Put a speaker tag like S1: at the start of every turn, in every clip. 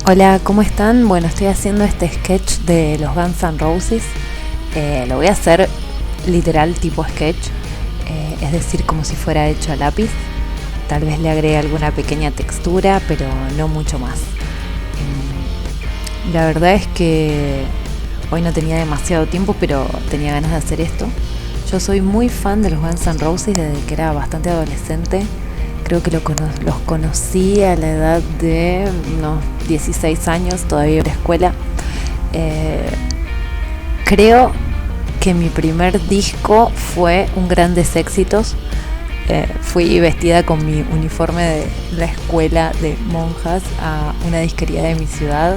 S1: Hola, ¿cómo están? Bueno, estoy haciendo este sketch de los Guns N' Roses. Lo voy a hacer literal tipo sketch, es decir, como si fuera hecho a lápiz. Tal vez le agregue alguna pequeña textura, pero no mucho más. La verdad es que hoy no tenía demasiado tiempo, pero tenía ganas de hacer esto. Yo soy muy fan de los Guns N' Roses desde que era bastante adolescente. Creo que los conocí a la edad de unos 16 años, todavía en la escuela. Eh, Creo que mi primer disco fue un Grandes Éxitos. Fui vestida con mi uniforme de la escuela de monjas a una disquería de mi ciudad,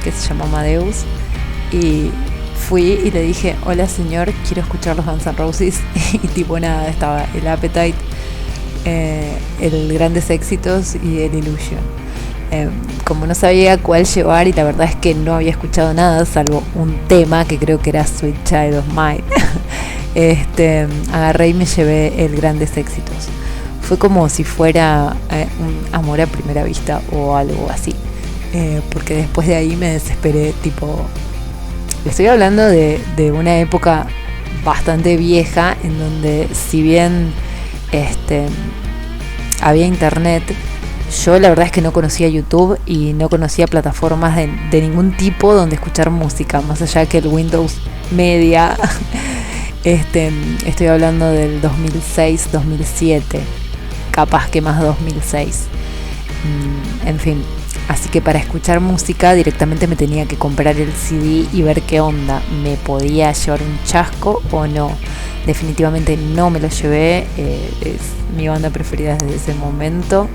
S1: que se llama Amadeus. Y fui y le dije: hola señor, quiero escuchar los Guns N' Roses. Y tipo nada, estaba el Appetite, el Grandes Éxitos y el Illusion. Como no sabía cuál llevar, y la verdad es que no había escuchado nada salvo un tema que creo que era Sweet Child of Mine, agarré y me llevé el Grandes Éxitos. Fue como si fuera un amor a primera vista o algo así, porque después de ahí me desesperé. Tipo, le estoy hablando de una época bastante vieja en donde, si bien había internet, yo la verdad es que no conocía YouTube y no conocía plataformas de ningún tipo donde escuchar música, más allá que el Windows Media. Estoy hablando del 2006, 2007, capaz que más 2006. En fin, así que para escuchar música directamente me tenía que comprar el CD y ver qué onda, me podía llevar un chasco o no. Definitivamente no me lo llevé. Es mi banda preferida desde ese momento.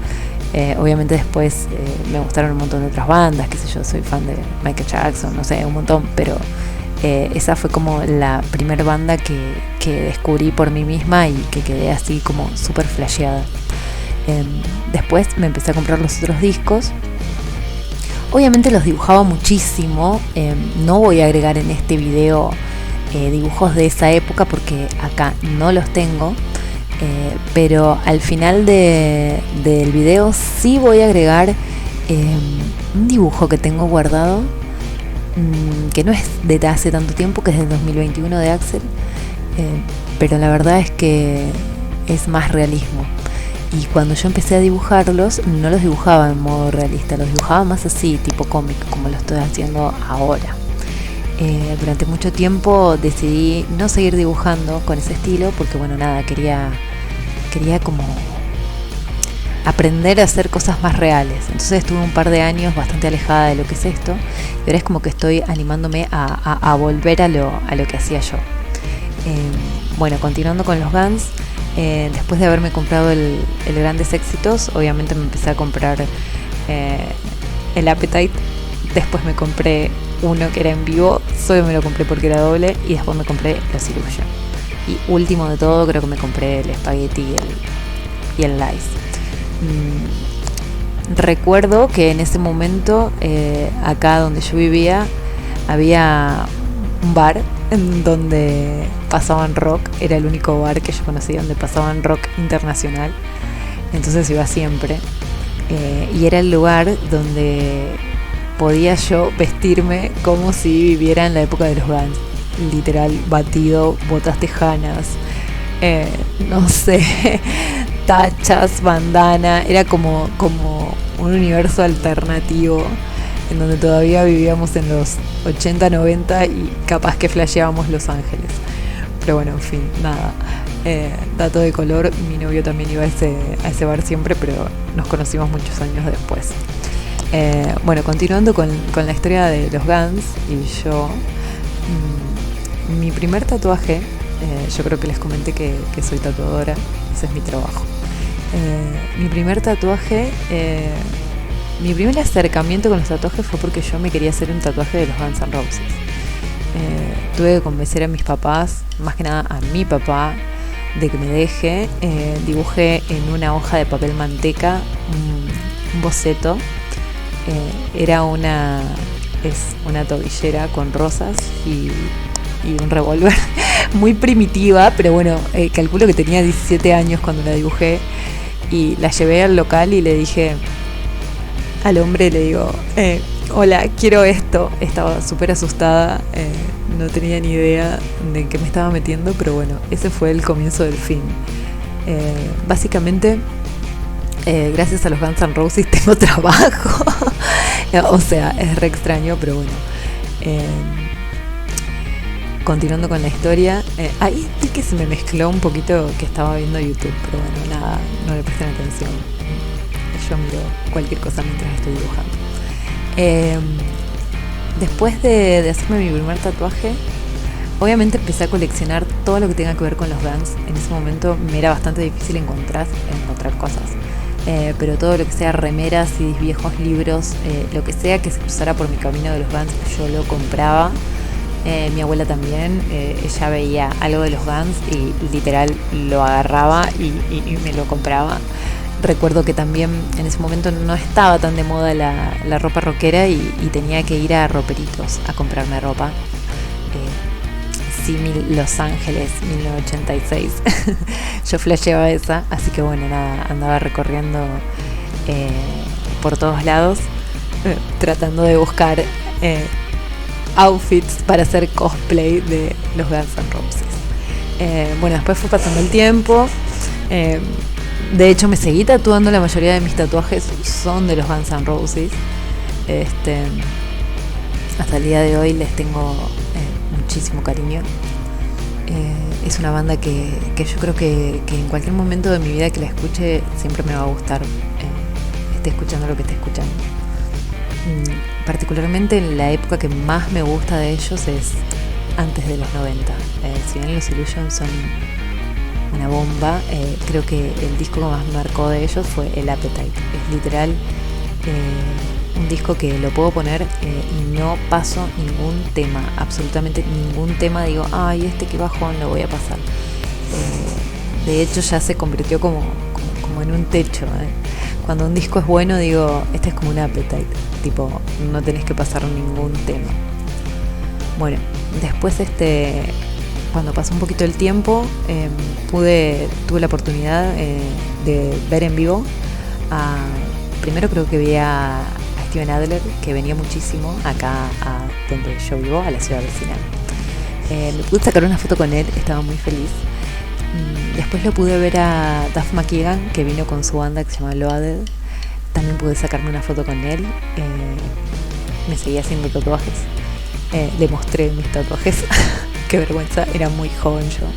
S1: Obviamente después me gustaron un montón de otras bandas, qué sé yo, soy fan de Michael Jackson, no sé, un montón, pero esa fue como la primera banda que descubrí por mí misma y que quedé así como súper flasheada. Después me empecé a comprar los otros discos. Obviamente los dibujaba muchísimo. No voy a agregar en este video dibujos de esa época porque acá no los tengo. Pero al final del video sí voy a agregar un dibujo que tengo guardado, que no es de hace tanto tiempo, que es del 2021 de Axel, pero la verdad es que es más realismo. Y cuando yo empecé a dibujarlos, no los dibujaba en modo realista, los dibujaba más así, tipo cómic, como lo estoy haciendo ahora. Durante mucho tiempo decidí no seguir dibujando con ese estilo porque, bueno, nada, quería como aprender a hacer cosas más reales. Entonces estuve un par de años bastante alejada de lo que es esto, y ahora es como que estoy animándome a volver a lo que hacía yo. Bueno, continuando con los Guns, después de haberme comprado el Grandes Éxitos, obviamente me empecé a comprar el Appetite. Después me compré uno que era en vivo, solo me lo compré porque era doble, y después me compré los Illusion. Y último de todo, creo que me compré el Spaghetti y el Lice. Recuerdo que en ese momento, acá donde yo vivía, había un bar en donde pasaban rock. Era el único bar que yo conocía donde pasaban rock internacional. Entonces iba siempre. Y era el lugar donde podía yo vestirme como si viviera en la época de los Guns. Literal, batido, botas tejanas, no sé, tachas, bandana. Era como un universo alternativo en donde todavía vivíamos en los 80, 90 y capaz que flasheábamos Los Ángeles. Pero bueno, en fin, nada. Dato de color, mi novio también iba a ese bar siempre, pero nos conocimos muchos años después. Bueno, continuando con la historia de los Guns y yo. Mi primer tatuaje, yo creo que les comenté que soy tatuadora, ese es mi trabajo. Mi primer tatuaje, mi primer acercamiento con los tatuajes fue porque yo me quería hacer un tatuaje de los Guns N' Roses. Tuve que convencer a mis papás, más que nada a mi papá, de que me deje. Dibujé en una hoja de papel manteca un boceto. Era una tobillera con rosas y un revólver. Muy primitiva, pero bueno, calculo que tenía 17 años cuando la dibujé, y la llevé al local y le dije: al hombre le digo, hola, quiero esto. Estaba súper asustada, no tenía ni idea de qué me estaba metiendo, pero bueno, ese fue el comienzo del fin. Básicamente, gracias a los Guns N' Roses tengo trabajo. O sea, es re extraño, pero bueno. Continuando con la historia, ahí vi que se me mezcló un poquito que estaba viendo YouTube, pero bueno, nada, no le presten atención. Yo miro cualquier cosa mientras estoy dibujando. Después de hacerme mi primer tatuaje, obviamente empecé a coleccionar todo lo que tenga que ver con los Guns. En ese momento me era bastante difícil encontrar cosas. Pero todo lo que sea remeras, CDs viejos, libros, lo que sea que se cruzara por mi camino de los Guns, yo lo compraba. Mi abuela también, ella veía algo de los Guns y literal lo agarraba y me lo compraba. Recuerdo que también en ese momento no estaba tan de moda la ropa rockera y tenía que ir a roperitos a comprarme ropa. Los Ángeles 1986. Yo flasheaba esa, así que bueno, nada, andaba recorriendo por todos lados tratando de buscar outfits para hacer cosplay de los Guns N' Roses. Bueno, después fue pasando el tiempo. De hecho, me seguí tatuando. La mayoría de mis tatuajes son de los Guns N' Roses. Hasta el día de hoy les tengo muchísimo cariño. Es una banda que yo creo que en cualquier momento de mi vida que la escuche siempre me va a gustar, esté escuchando lo que esté escuchando. Particularmente la época que más me gusta de ellos es antes de los 90. Si bien los Illusions son una bomba, creo que el disco que más me marcó de ellos fue el Appetite. Es literal un disco que lo puedo poner y no paso ningún tema, absolutamente ningún tema. Digo, ay, qué bajón, lo voy a pasar. De hecho ya se convirtió como en un techo. Cuando un disco es bueno, digo, este es como un Appetite, tipo, no tenés que pasar ningún tema. Bueno, después cuando pasó un poquito el tiempo, tuve la oportunidad de ver en vivo primero creo que vi a Steven Adler, que venía muchísimo acá a donde yo vivo, a la ciudad vecina. Me pude sacar una foto con él, estaba muy feliz. Después lo pude ver a Duff McKagan, que vino con su banda que se llama Loaded. También pude sacarme una foto con él. Me seguía haciendo tatuajes. Le mostré mis tatuajes. Qué vergüenza, era muy joven yo.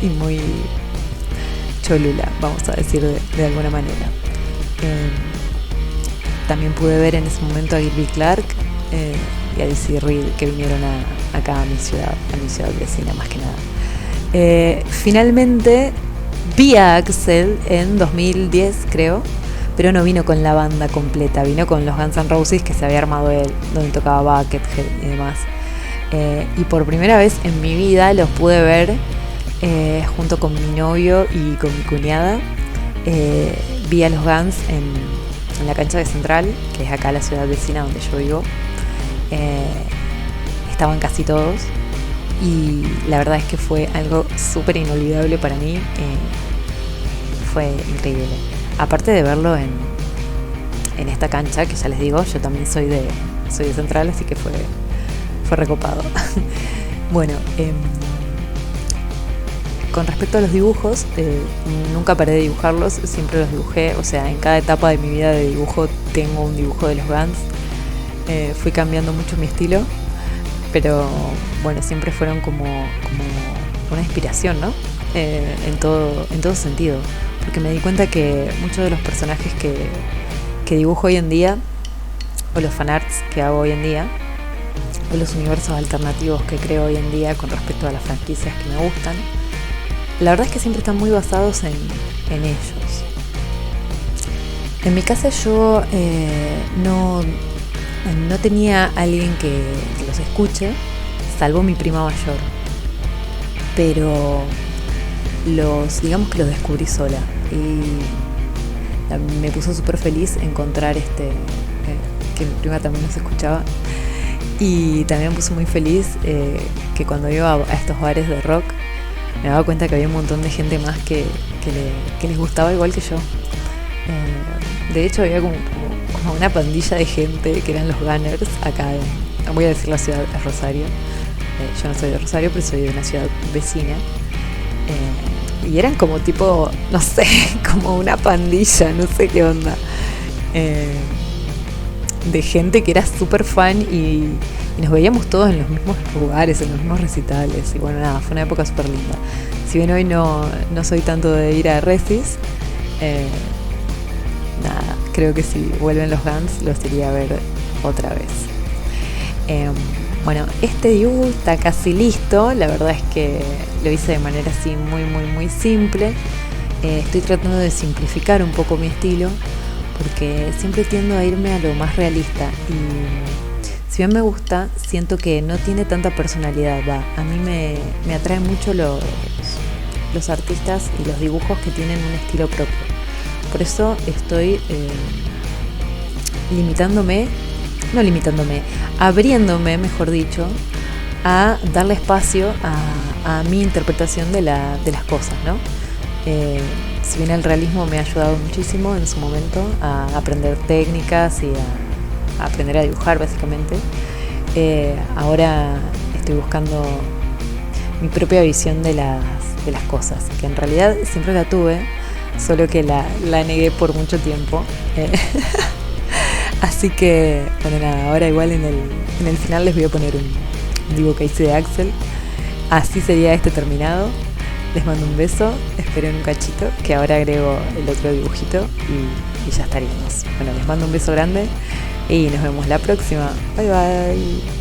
S1: Y muy cholula, vamos a decir de alguna manera. También pude ver en ese momento a Gilby Clarke y a Dizzy Reed, que vinieron acá a mi ciudad vecina más que nada. Finalmente vi a Axl en 2010 creo, pero no vino con la banda completa, vino con los Guns N' Roses que se había armado él, donde tocaba Buckethead y demás. Y por primera vez en mi vida los pude ver junto con mi novio y con mi cuñada. Vi a los Guns en la cancha de Central, que es acá la ciudad vecina donde yo vivo. Estaban casi todos y la verdad es que fue algo súper inolvidable para mí. Fue increíble. Aparte de verlo en esta cancha, que ya les digo, yo también soy de Central, así que fue recopado. Bueno, con respecto a los dibujos, nunca paré de dibujarlos, siempre los dibujé, o sea, en cada etapa de mi vida de dibujo tengo un dibujo de los Guns. Fui cambiando mucho mi estilo, pero bueno, siempre fueron como una inspiración, ¿no? En todo sentido, porque me di cuenta que muchos de los personajes que dibujo hoy en día, o los fanarts que hago hoy en día, o los universos alternativos que creo hoy en día con respecto a las franquicias que me gustan, la verdad es que siempre están muy basados en ellos. En mi casa yo no tenía alguien que los escuche, salvo mi prima mayor, pero digamos que los descubrí sola y me puso súper feliz encontrar que mi prima también los escuchaba. Y también me puso muy feliz que cuando iba a estos bares de rock me daba cuenta que había un montón de gente más que les gustaba igual que yo. De hecho había como una pandilla de gente que eran los Gunners acá no voy a decir la ciudad, es Rosario. Yo no soy de Rosario, pero soy de una ciudad vecina. Y eran como tipo, no sé, como una pandilla, no sé qué onda. De gente que era súper fan y nos veíamos todos en los mismos lugares, en los mismos recitales. Y bueno, nada, fue una época súper linda. Si bien hoy no soy tanto de ir a Recis, nada, creo que si vuelven los Guns los iría a ver otra vez. Bueno, este dibujo está casi listo. La verdad es que lo hice de manera así muy simple. Estoy tratando de simplificar un poco mi estilo porque siempre tiendo a irme a lo más realista y si bien me gusta, siento que no tiene tanta personalidad. A mí me atraen mucho los artistas y los dibujos que tienen un estilo propio. Por eso estoy abriéndome, mejor dicho, a darle espacio a mi interpretación de las cosas, ¿no? Si bien el realismo me ha ayudado muchísimo en su momento a aprender técnicas y a aprender a dibujar básicamente, ahora estoy buscando mi propia visión de las cosas, que en realidad siempre la tuve, solo que la negué por mucho tiempo. Así que, bueno, nada, ahora igual en el final les voy a poner un dibujo que hice de Axel. Así sería este terminado. Les mando un beso, esperen un cachito, que ahora agrego el otro dibujito y ya estaríamos. Bueno, les mando un beso grande y nos vemos la próxima. Bye bye.